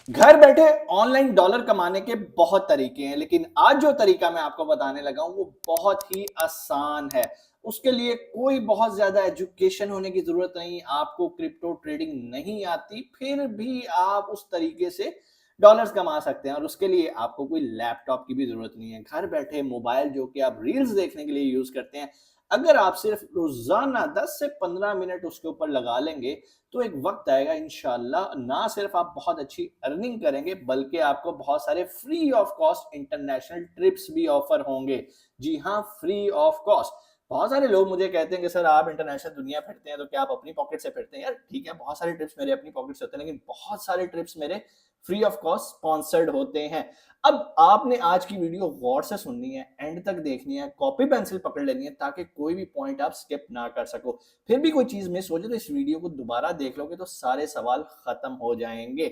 घर बैठे online dollar कमाने के बहुत तरीके हैं, लेकिन आज जो तरीका मैं आपको बताने लगा हूं वो बहुत ही आसान है। उसके लिए कोई बहुत ज्यादा एजुकेशन होने की जरूरत नहीं, आपको क्रिप्टो ट्रेडिंग नहीं आती, फिर भी आप उस तरीके से डॉलर्स कमा सकते हैं। और उसके लिए आपको कोई लैपटॉप की भी जरूरत नहीं है। घर बैठे मोबाइल जो कि आप रील्स देखने के लिए यूज करते हैं, अगर आप सिर्फ रोजाना 10 से 15 मिनट उसके ऊपर लगा लेंगे तो एक वक्त आएगा इंशाल्लाह, ना सिर्फ आप बहुत अच्छी अर्निंग करेंगे बल्कि आपको बहुत सारे free of cost international trips भी ऑफर होंगे। जी हाँ, फ्री ऑफ कॉस्ट। बहुत सारे लोग मुझे कहते हैं कि सर आप इंटरनेशनल दुनिया फिरते हैं तो क्या आप अपनी पॉकेट से फिरते हैं? यार ठीक है, बहुत सारे ट्रिप्स मेरे अपनी पॉकेट से होते हैं, लेकिन बहुत सारे ट्रिप्स मेरे फ्री ऑफ कॉस्ट स्पॉन्सर्ड होते हैं। अब आपने आज की वीडियो गौर से सुननी है, एंड तक देखनी है, कॉपी पेंसिल पकड़ लेनी है ताकि कोई भी पॉइंट आप स्किप ना कर सको। फिर भी कोई चीज मिस हो जाए तो इस वीडियो को दोबारा देख लोगे तो सारे सवाल खत्म हो जाएंगे।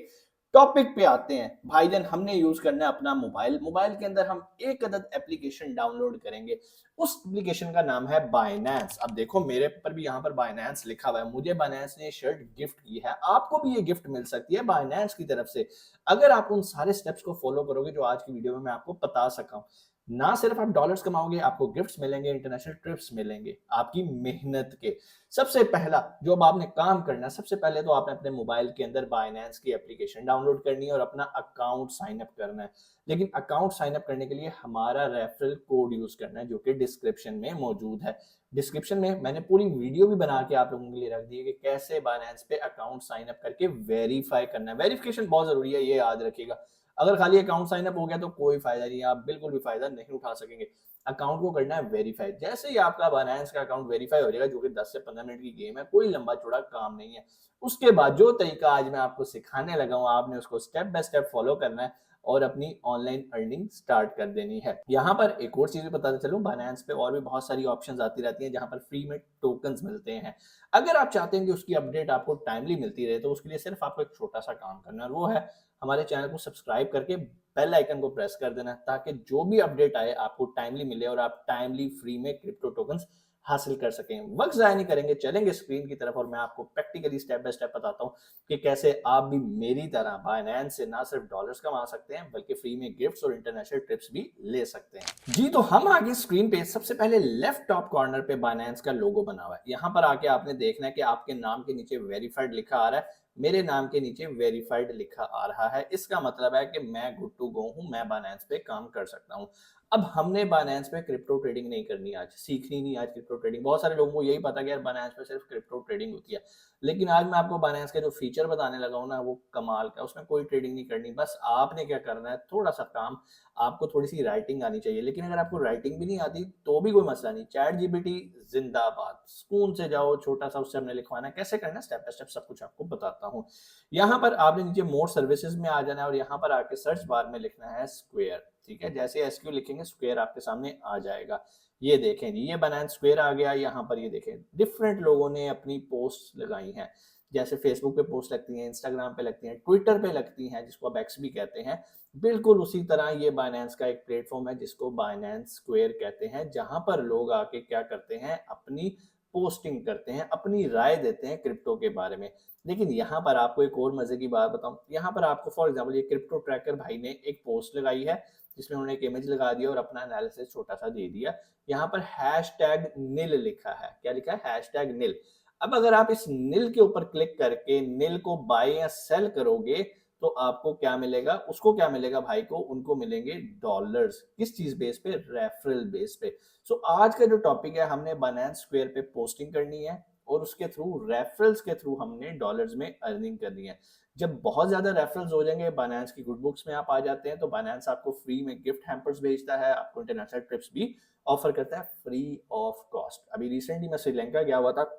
टॉपिक पे आते हैं भाईजान। हमने यूज करना है अपना मोबाइल। मोबाइल के अंदर हम एक अदद एप्लीकेशन डाउनलोड करेंगे। उस एप्लीकेशन का नाम है बाइनेंस। अब देखो मेरे पर भी यहाँ पर बाइनेंस लिखा हुआ है, मुझे बाइनेंस ने शर्ट गिफ्ट की है, आपको भी ये गिफ्ट मिल सकती है बाइनेंस की तरफ से, अगर आप उन सारे स्टेप्स को फॉलो करोगे जो आज की वीडियो में मैं आपको बता सका हूं। ना सिर्फ आप डॉलर्स कमाओगे, आपको गिफ्ट्स मिलेंगे, इंटरनेशनल ट्रिप्स मिलेंगे आपकी मेहनत के। सबसे पहला जो अब आपने काम करना है, सबसे पहले तो आपने अपने मोबाइल के अंदर बाइनेंस की एप्लीकेशन डाउनलोड करनी है और अपना अकाउंट साइन अप करना है। लेकिन अकाउंट साइन अप करने के लिए हमारा रेफरल कोड यूज करना है जो कि डिस्क्रिप्शन में मौजूद है। डिस्क्रिप्शन में मैंने पूरी वीडियो भी बना के आप लोगों के लिए रख दी है कि कैसे बाइनेंस पे अकाउंट साइन अप करके वेरीफाई करना है। वेरिफिकेशन बहुत जरूरी है, ये याद रखिएगा। अगर खाली अकाउंट साइन अप हो गया तो कोई फायदा नहीं है, आप बिल्कुल भी फायदा नहीं उठा सकेंगे। अकाउंट को करना है वेरीफाई। जैसे ही आपका बाइनेंस का अकाउंट वेरीफाई हो जाएगा, जो कि 10 से 15 मिनट की गेम है, कोई लंबा चौड़ा काम नहीं है। उसके बाद जो तरीका आज मैं आपको सिखाने लगा हूं, आपने उसको स्टेप बाय स्टेप फॉलो करना है और अपनी ऑनलाइन अर्निंग स्टार्ट कर देनी है। यहाँ पर एक और चीज भी बताते चलूं, बाइनेंस पे और भी बहुत सारी ऑप्शंस आती रहती हैं जहां पर फ्री में टोकन्स मिलते हैं। अगर आप चाहते हैं कि उसकी अपडेट आपको टाइमली मिलती रहे तो उसके लिए सिर्फ आपको एक छोटा सा काम करना है, और वो है हमारे चैनल को सब्सक्राइब करके बेल आइकन को प्रेस कर देना, ताकि जो भी अपडेट आए आपको टाइमली मिले और आप टाइमली फ्री में क्रिप्टो टोकन्स हासिल कर सकें। वक्त जाया नहीं करेंगे, चलेंगे स्क्रीन की तरफ और मैं आपको प्रैक्टिकली स्टेप बाय स्टेप बताता हूं कि कैसे आप भी मेरी तरह बाइनेंस से ना सिर्फ डॉलर्स कमा सकते हैं बल्कि फ्री में गिफ्ट्स और इंटरनेशनल ट्रिप्स भी ले सकते हैं। जी, तो हम आगे स्क्रीन पे सबसे पहले लेफ्ट टॉप कॉर्नर पे बाइनेंस का लोगो बना हुआ है। यहाँ पर आके आपने देखना है कि आपके नाम के नीचे वेरीफाइड लिखा आ रहा है। मेरे नाम के नीचे वेरीफाइड लिखा आ रहा है। इसका मतलब है कि मैं गुड टू गो हूं, मैं बाइनेंस पे काम कर सकता हूं। अब हमने बाइनेंस पे क्रिप्टो ट्रेडिंग नहीं करनी आज, सीखनी नहीं आज क्रिप्टो ट्रेडिंग। बहुत सारे लोगों को यही पता कि यार बाइनेंस पे सिर्फ क्रिप्टो ट्रेडिंग होती है, लेकिन आज मैं आपको बाइनेंस के जो फीचर बताने लगा हूं ना, वो कमाल का। उसमें कोई ट्रेडिंग नहीं करनी, बस आपने क्या करना है, थोड़ा सा काम, आपको थोड़ी सी राइटिंग आनी चाहिए। लेकिन अगर आपको राइटिंग भी नहीं आती तो भी कोई मसला नहीं, चैट जीपीटी जिंदाबाद, सुकून से जाओ, छोटा सा उससे हमने लिखवाना है। कैसे करना है स्टेप बाय स्टेप सब कुछ आपको बताता हूँ। यहाँ पर आपने नीचे मोर सर्विसेज में आ जाना है और यहाँ पर आके सर्च बार में लिखना है स्क्वायर। ठीक है, जैसे एसक्यू लिखेंगे स्क्वायर आपके सामने आ जाएगा। ये देखें जी, ये बनाना स्क्वायर आ गया। यहाँ पर ये देखें डिफरेंट लोगों ने अपनी पोस्ट लगाई हैं, जैसे फेसबुक पे पोस्ट लगती हैं, इंस्टाग्राम पे लगती हैं, ट्विटर पे लगती हैं, जिसको आप एक्स भी कहते हैं। बिल्कुल उसी तरह ये बाइनेंस का एक प्लेटफॉर्म है जिसको बाइनेंस स्क्वायर कहते हैं, जहां पर लोग आके क्या करते हैं, अपनी पोस्टिंग करते हैं, अपनी राय देते हैं क्रिप्टो के बारे में। लेकिन यहाँ पर आपको एक और मजे की बात बताऊं, यहाँ पर आपको फॉर एग्जांपल ये क्रिप्टो ट्रैकर भाई ने एक पोस्ट लगाई है जिसमें उन्होंने एक इमेज लगा दिया और अपना एनालिसिस छोटा सा दे दिया। यहाँ पर हैशटैग नील लिखा है। क्या लिखा है? हैशटैग नील। अब अगर आप इस नील के ऊपर क्लिक करके नील को बाय या सेल करोगे तो आपको क्या मिलेगा, उसको क्या मिलेगा भाई को, उनको मिलेंगे डॉलर्स। किस चीज बेस पे? रेफरल बेस पे। सो आज का जो टॉपिक है, हमने बाइनेंस स्क्वायर पे पोस्टिंग करनी है और उसके थ्रू, रेफरल्स के थ्रू हमने डॉलर्स में अर्निंग करनी है। जब बहुत ज्यादा रेफरल्स हो जाएंगे, बाइनेंस की गुड बुक्स में आप आ जाते हैं, तो बाइनेंस आपको फ्री में गिफ्ट हैम्पर्स भेजता है, आपको इंटरनेशनल ट्रिप्स भी ऑफर करता है फ्री ऑफ कॉस्ट। अभी रिसेंटली मैं श्रीलंका गया हुआ था,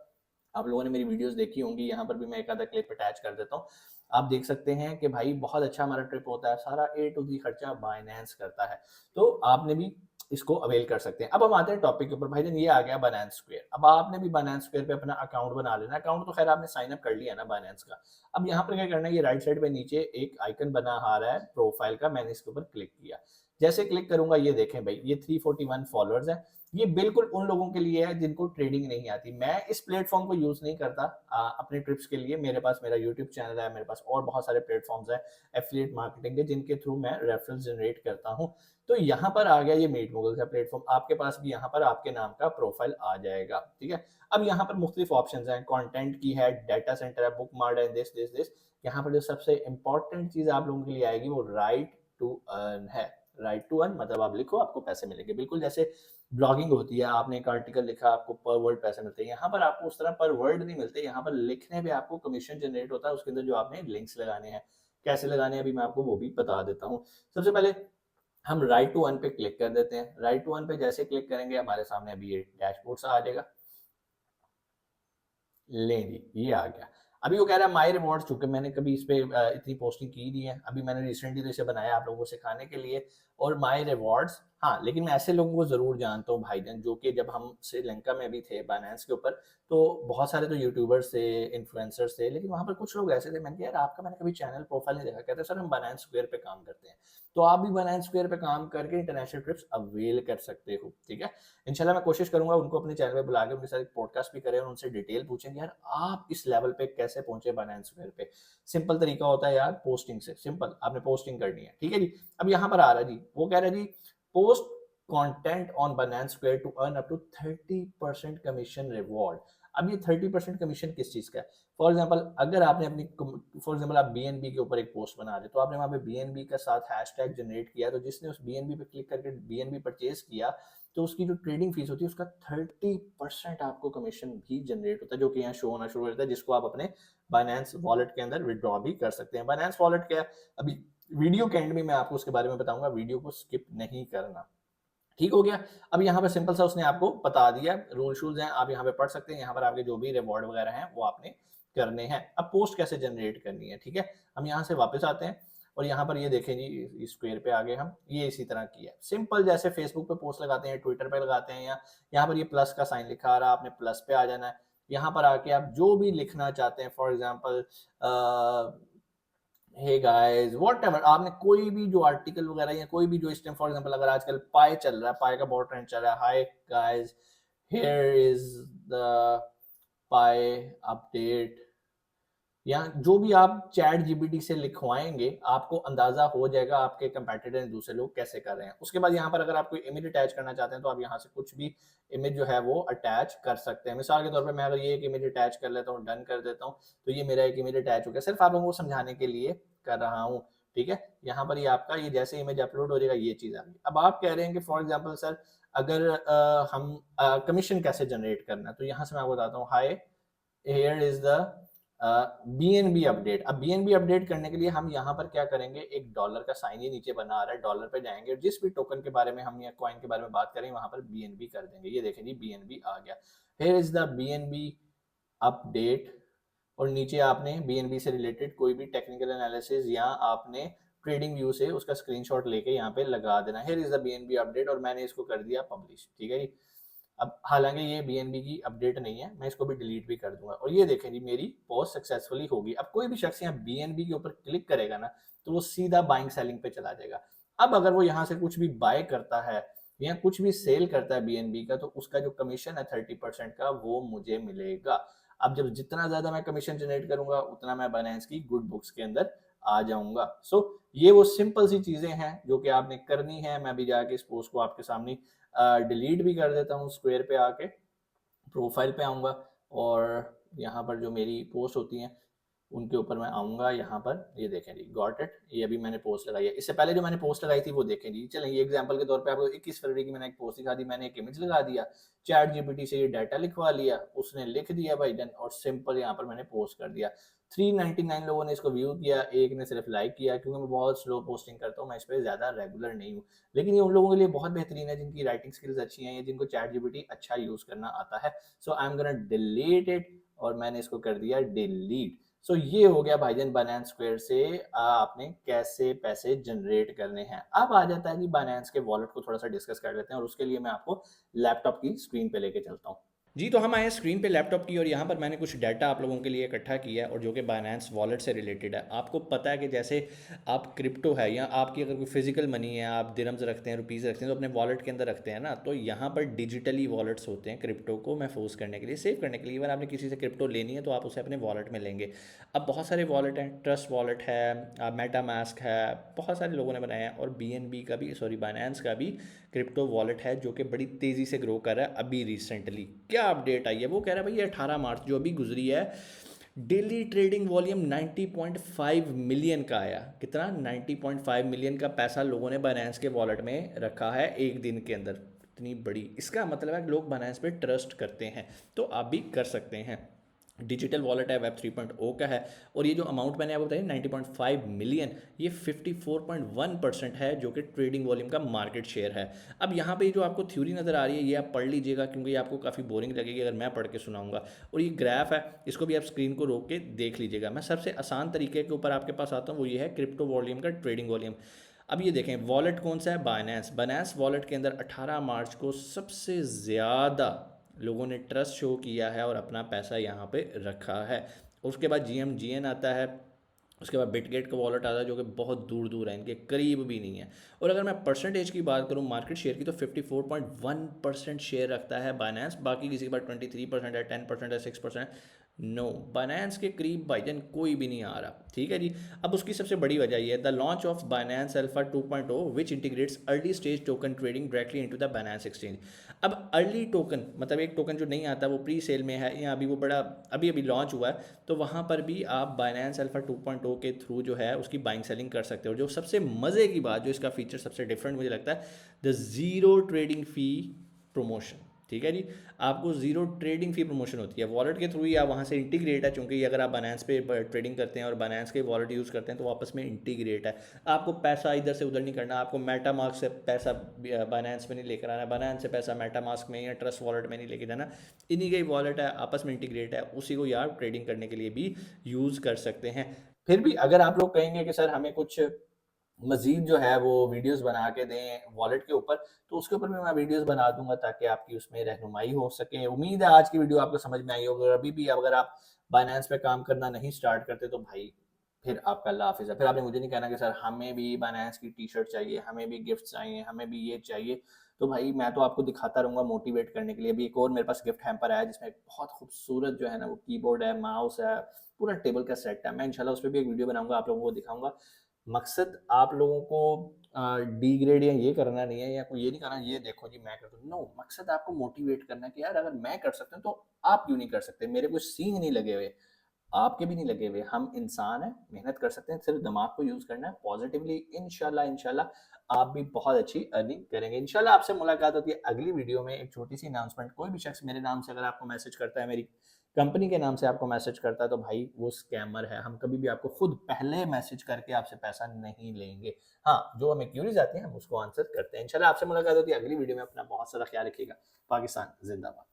आप लोगों ने मेरी वीडियोस देखी होंगी, यहाँ पर भी मैं एक आधा क्लिप अटैच कर देता हूँ। आप देख सकते हैं कि भाई बहुत अच्छा हमारा ट्रिप होता है, सारा ए टू दी खर्चा बाइनेंस करता है। तो आपने भी इसको अवेल कर सकते हैं। अब हम आते हैं टॉपिक के ऊपर। भाई ये आ गया बाइनेंस स्क्वायर। अब आपने भी बाइनेंस स्क्वायर पे अपना अकाउंट बना लेना। अकाउंट तो खैर आपने साइन अप कर लिया ना बाइनेंस का। अब यहाँ पर क्या करना है, ये राइट साइड पे नीचे एक आइकन बना आ रहा है प्रोफाइल का, मैंने इसके ऊपर क्लिक किया। जैसे क्लिक करूंगा ये देखें भाई ये 341 फॉलोअर्स है। ये बिल्कुल उन लोगों के लिए है जिनको ट्रेडिंग नहीं आती। मैं इस प्लेटफॉर्म को यूज नहीं करता अपने ट्रिप्स के लिए। मेरे पास मेरा यूट्यूब चैनल है, मेरे पास और बहुत सारे प्लेटफॉर्म्स है एफिलिएट मार्केटिंग के जिनके थ्रू मैं रेफरल जनरेट करता हूँ। तो यहाँ पर आ गया ये मीट मोगल का प्लेटफॉर्म, आपके पास भी यहाँ पर आपके नाम का प्रोफाइल आ जाएगा। ठीक है, अब यहाँ पर मुख्तलिफ ऑप्शन है, कंटेंट की है, डाटा सेंटर है, बुक मार्ट है, दिस। यहाँ पर जो सबसे इंपॉर्टेंट चीज आप लोगों के लिए आएगी वो राइट टू अर्न है। राइट टू अर्न मतलब आप लिखो आपको पैसे मिलेंगे, बिल्कुल जैसे ब्लॉगिंग होती है, आपने एक आर्टिकल लिखा आपको पर वर्ड पैसे मिलते हैं। यहाँ पर आपको उस तरह पर वर्ड नहीं मिलते, यहाँ पर लिखने पे आपको कमीशन जनरेट होता है। उसके अंदर जो आपने लिंक्स लगाने हैं, कैसे लगाने हैं अभी मैं आपको वो भी बता देता हूँ। सबसे पहले हम राइट टू अर्न पे क्लिक कर देते हैं। राइट टू अर्न पे जैसे क्लिक करेंगे हमारे सामने अभी ये डैशबोर्ड सा आ जाएगा। ले जी ये आ गया। अभी वो कह रहा है माई रिवॉर्ड्स, चूंकि मैंने कभी इस पे इतनी पोस्टिंग की नहीं है, अभी मैंने रिसेंटली तो इसे बनाया आप लोगों को सिखाने के लिए। और माई रिवॉर्ड्स, हाँ लेकिन मैं ऐसे लोगों को जरूर जानता हूँ भाईजान जो कि जब हम श्रीलंका में भी थे बाइनेंस के ऊपर, तो बहुत सारे तो यूट्यूबर्स थे, इन्फ्लुएंसर्स थे, लेकिन वहां पर कुछ लोग ऐसे थे, मैंने कहा यार आपका मैंने कभी चैनल प्रोफाइल नहीं देखा। कहते सर हम बाइनेंस स्क्वायर पे काम करते हैं। तो आप भी बाइनेंस स्क्वायर पे काम करके इंटरनेशनल ट्रिप्स अवेल कर सकते हो। ठीक है, इंशाल्लाह मैं कोशिश करूंगा उनको अपने चैनल पे बुला के उनके साथ एक पॉडकास्ट भी करें और उनसे डिटेल पूछेंगे यार आप इस लेवल पे कैसे पहुंचे बाइनेंस स्क्वायर पे। सिंपल तरीका होता है यार पोस्टिंग से, सिंपल आपने पोस्टिंग करनी है। ठीक है जी, अब यहाँ पर आ रहा है जी, वो कह रहा है जी post content on Binance square to earn up to 30% commission reward. अब ये 30% कमीशन किस चीज का है? फॉर एग्जाम्पल अगर आपने अपनी, फॉर एग्जाम्पल आप बीएनबी के ऊपर एक पोस्ट बना रहे तो आपने वहां पे बीएनबी का साथ हैशटैग जनरेट किया, तो जिसने उस बीएनबी पे क्लिक करके बीएनबी परचेज किया तो उसकी जो ट्रेडिंग फीस होती है उसका 30% आपको कमीशन भी जनरेट होता है, जो कि यहाँ शो होना शुरू हो जाता है, जिसको आप अपने बाइनेंस वॉलेट के अंदर विड्रॉ भी कर सकते हैं। बाइनेंस वॉलेट क्या है अभी वीडियो के एंड में मैं आपको उसके बारे में बताऊंगा, वीडियो को स्किप नहीं करना। ठीक हो गया। अब यहाँ पे सिंपल सा उसने आपको बता दिया, रूल शूल्स हैं, आप यहाँ पे पढ़ सकते हैं। यहाँ पर आपके जो भी रिवॉर्ड वगैरह हैं वो आपने करने हैं। अब पोस्ट कैसे जनरेट करनी है, ठीक है, हम यहाँ से वापस आते हैं और यहाँ पर ये देखें जी स्क्वायर पे आ गए हम, ये इसी तरह किया सिंपल, जैसे फेसबुक पे पोस्ट लगाते हैं, ट्विटर पे लगाते हैं, या यहाँ पर ये प्लस का साइन लिखा आ रहा है, आपने प्लस पे आ जाना है। यहाँ पर आके आप जो भी लिखना चाहते हैं, for example hey guys whatever, आपने कोई भी जो आर्टिकल वगैरह या कोई भी जो इस टाइम, फॉर एग्जांपल अगर आजकल पाई चल रहा है, पाई का बहुत ट्रेंड चल रहा है, hi guys here is the pi update, या जो भी आप चैट जीपीटी से लिखवाएंगे आपको अंदाजा हो जाएगा आपके कंपेटिटर दूसरे लोग कैसे कर रहे हैं। उसके बाद यहाँ पर अगर आप कोई इमेज अटैच करना चाहते हैं तो आप यहाँ से कुछ भी इमेज जो है वो अटैच कर सकते हैं। मिसाल के तौर पे मैं अगर ये एक इमेज अटैच कर लेता हूँ, डन कर देता हूँ, तो ये मेरा एक इमेज अटैच हो गया। सिर्फ आप लोगों को समझाने के लिए कर रहा हूँ। ठीक है, यहाँ पर ये आपका ये जैसे इमेज अपलोड हो जाएगा ये चीज आ गई। अब आप कह रहे हैं कि फॉर एग्जाम्पल सर अगर हम कमीशन कैसे जनरेट करना है, तो यहाँ से मैं आपको बताता हूँ, hi here is the BNB update. अब बीएनबी अपडेट करने के लिए हम यहाँ पर क्या करेंगे, एक डॉलर का साइन ही नीचे बना आ रहा है, डॉलर पे जाएंगे और जिस भी टोकन के बारे में हम या कॉइन के बारे में बात करें वहां पर बीएनबी कर देंगे। ये देखें जी बीएनबी आ गया, here is the BNB update. और नीचे आपने बीएनबी से रिलेटेड कोई भी टेक्निकल एनालिसिस या आपने ट्रेडिंग व्यू से उसका स्क्रीनशॉट लेके यहाँ पे लगा देना, here is the BNB update, और मैंने इसको कर दिया पब्लिश। ठीक है जी, अब हालांकि ये बीएनबी की अपडेट नहीं है, मैं इसको भी डिलीट भी कर दूंगा और ये देखें जी मेरी पोस्ट सक्सेसफुली होगी। अब कोई भी शख्स यहाँ बीएनबी के ऊपर क्लिक करेगा ना तो वो सीधा बाइंग सेलिंग पे चला जाएगा। अब अगर वो यहाँ से कुछ भी बाय करता है या कुछ भी सेल करता है बीएनबी का, तो उसका जो कमीशन है 30% का वो मुझे मिलेगा। अब जब जितना ज्यादा मैं कमीशन जनरेट करूंगा उतना मैं बाइनेंस की गुड बुक्स के अंदर आ जाऊंगा। सो ये वो सिंपल सी चीजें हैं जो कि आपने करनी है। मैं भी जाके इस पोस्ट को आपके सामने डिलीट भी कर देता हूँ, स्क्वायर पे आके प्रोफाइल पे आऊँगा और यहाँ पर जो मेरी पोस्ट होती हैं उनके ऊपर मैं आऊँगा। यहाँ पर ये देखें जी गॉट इट, ये अभी मैंने पोस्ट लगाई है। इससे पहले जो मैंने पोस्ट लगाई थी वो देखें जी। चलें ये एग्जांपल के तौर पे आपको 21 फरवरी की मैंने एक पोस्ट दिखा दी, मैंने एक इमेज लगा दिया, चैट जीपीटी से ये डाटा लिखवा लिया, उसने लिख दिया भाई डन, और सिंपल यहाँ पर मैंने पोस्ट कर दिया। 399 लोगों ने इसको व्यू किया, एक ने सिर्फ लाइक किया, क्योंकि मैं बहुत स्लो पोस्टिंग करता हूँ, मैं इस पर ज़्यादा रेगुलर नहीं हूँ। लेकिन ये उन लोगों के लिए बहुत बेहतरीन है जिनकी राइटिंग स्किल्स अच्छी हैं या जिनको चैट जीपीटी अच्छा यूज़ करना आता है। So I am gonna delete it, और मैंने इसको कर दिया डिलीट। सो ये हो गया भाईजान बाइनेंस स्क्वायर से आपने कैसे पैसे जनरेट करने हैं। अब आ जाता है कि बाइनेंस के वॉलेट को थोड़ा सा डिस्कस कर लेते हैं, और उसके लिए मैं आपको लैपटॉप की स्क्रीन पे लेके चलता हूँ। जी, तो हम आए हैं स्क्रीन पे लैपटॉप की और यहाँ पर मैंने कुछ डाटा आप लोगों के लिए इकट्ठा किया है और जो कि बायनेंस वॉलेट से रिलेटेड है। आपको पता है कि जैसे आप क्रिप्टो है या आपकी अगर कोई फिजिकल मनी है, आप दिरहम्स रखते हैं, रुपीज़ रखते हैं तो अपने वॉलेट के अंदर रखते हैं ना, तो यहाँ पर डिजिटली वॉलेट्स होते हैं क्रिप्टो को महफूज करने के लिए, सेव करने के लिए। इवन आपने किसी से क्रिप्टो लेनी है तो आप उसे अपने वॉलेट में लेंगे। अब बहुत सारे वॉलेट हैं, ट्रस्ट वॉलेट है, मेटा मास्क है, बहुत सारे लोगों ने बनाया है, और BNB का भी, सॉरी बाइनेंस का भी क्रिप्टो वॉलेट है जो कि बड़ी तेज़ी से ग्रो कर रहा है। अभी रिसेंटली क्या अपडेट आई है, वो कह रहा है भाई ये 18 मार्च जो अभी गुजरी है, डेली ट्रेडिंग वॉल्यूम 90.5 मिलियन का आया। कितना? 90.5 मिलियन का पैसा लोगों ने बाइनेंस के वॉलेट में रखा है एक दिन के अंदर। इतनी बड़ी, इसका मतलब है कि लोग बाइनेंस पे ट्रस्ट करते हैं, तो आप भी कर सकते हैं। डिजिटल वॉलेट है, वेब 3.0 का है, और ये जो अमाउंट मैंने आपको बताया 90.5 मिलियन, ये 54.1% है जो कि ट्रेडिंग वॉल्यूम का मार्केट शेयर है। अब यहाँ पे जो आपको थ्योरी नज़र आ रही है ये आप पढ़ लीजिएगा, क्योंकि ये आपको काफ़ी बोरिंग लगेगी अगर मैं पढ़ के सुनाऊंगा। और ये ग्राफ है, इसको भी आप स्क्रीन को रोक के देख लीजिएगा। मैं सबसे आसान तरीके के ऊपर आपके पास आता हूँ, वो ये है क्रिप्टो वॉल्यूम का ट्रेडिंग वॉल्यूम। अब ये देखें वॉलेट कौन सा है, बाइनेंस। बाइनेंस वॉलेट के अंदर 18 मार्च को सबसे ज़्यादा लोगों ने ट्रस्ट शो किया है और अपना पैसा यहाँ पे रखा है। उसके बाद GMGN आता है, उसके बाद बिटगेट का वॉलेट आता है जो कि बहुत दूर दूर है, इनके करीब भी नहीं है। और अगर मैं परसेंटेज की बात करूँ मार्केट शेयर की, तो 54.1% शेयर रखता है बाइनेंस। बाकी किसी के पास 23% है, 10% है, 6%। नो, बाइनेंस के करीब भाईजान कोई भी नहीं आ रहा, ठीक है जी। अब उसकी सबसे बड़ी वजह यह है, the launch of Binance alpha 2.0 which integrates early stage token trading directly into the Binance exchange. अब अर्ली टोकन मतलब एक टोकन जो नहीं आता, वो प्री सेल में है या अभी वो बड़ा अभी अभी लॉन्च हुआ है, तो वहाँ पर भी आप बाइनेंस अल्फा 2.0 के थ्रू जो है उसकी बाइंग सेलिंग कर सकते हो। जो सबसे मज़े की बात, जो इसका फीचर सबसे डिफरेंट मुझे लगता है, the zero trading fee promotion. ठीक है जी, आपको जीरो ट्रेडिंग फी प्रमोशन होती है वॉलेट के थ्रू ही। आप वहाँ से इंटीग्रेट है, चूंकि अगर आप बाइनेंस पे ट्रेडिंग करते हैं और बाइनेंस के वॉलेट यूज़ करते हैं तो आपस में इंटीग्रेट है। आपको पैसा इधर से उधर नहीं करना, आपको मेटा मास्क से पैसा बाइनेंस में नहीं लेकर आना, बाइनेंस से पैसा मेटा मास्क में या ट्रस्ट वॉलेट में नहीं लेके जाना। इन्हीं का ही वॉलेट है, आपस में इंटीग्रेट है, उसी को यार ट्रेडिंग करने के लिए भी यूज़ कर सकते हैं। फिर भी अगर आप लोग कहेंगे कि सर हमें कुछ मजीद जो है वो वीडियोस बना के दें वॉलेट के ऊपर, तो उसके ऊपर भी मैं वीडियोस बना दूंगा ताकि आपकी उसमें रहनुमाई हो सके। उम्मीद है आज की वीडियो आपको समझ में आई होगी। और अभी भी अगर आप बाइनेंस पे काम करना नहीं स्टार्ट करते तो भाई फिर आपका अल्लाह हाफिज़ है। फिर आपने मुझे नहीं कहना कि सर हमें भी बाइनेंस की टी शर्ट चाहिए, हमें भी गिफ्ट चाहिए, हमें भी ये चाहिए। तो भाई मैं तो आपको दिखाता रहूंगा मोटिवेट करने के लिए। अभी एक और मेरे पास गिफ्ट हैम्पर आया जिसमें बहुत खूबसूरत जो है ना वो कीबोर्ड है, माउस है, पूरा टेबल का सेट है। मैं इंशाल्लाह उस पर भी एक वीडियो बनाऊंगा, आप लोगों को दिखाऊंगा। मकसद आप लोगों को डिग्रेड या ये करना नहीं है, या कोई ये नहीं करना ये देखो जी मैं करता हूँ। नो, मकसद आपको मोटिवेट करना है कि यार अगर मैं कर सकता हूँ तो आप क्यों नहीं कर सकते। मेरे कोई सींग नहीं लगे हुए, आपके भी नहीं लगे हुए, हम इंसान हैं, मेहनत कर सकते हैं, सिर्फ दिमाग को यूज करना है पॉजिटिवली। इंशाल्लाह इंशाल्लाह आप भी बहुत अच्छी अर्निंग करेंगे। इंशाल्लाह आपसे मुलाकात होती है अगली वीडियो में। एक छोटी सी अनाउंसमेंट, कोई भी शख्स मेरे नाम से अगर आपको मैसेज करता है, मेरी कंपनी के नाम से आपको मैसेज करता है, तो भाई वो स्कैमर है। हम कभी भी आपको खुद पहले मैसेज करके आपसे पैसा नहीं लेंगे। हाँ, जो हमें क्यूरीज आती हैं हम उसको आंसर करते हैं। इंशाल्लाह आपसे मुलाकात होती है अगली वीडियो में। अपना बहुत सारा ख्याल रखिएगा। पाकिस्तान जिंदाबाद।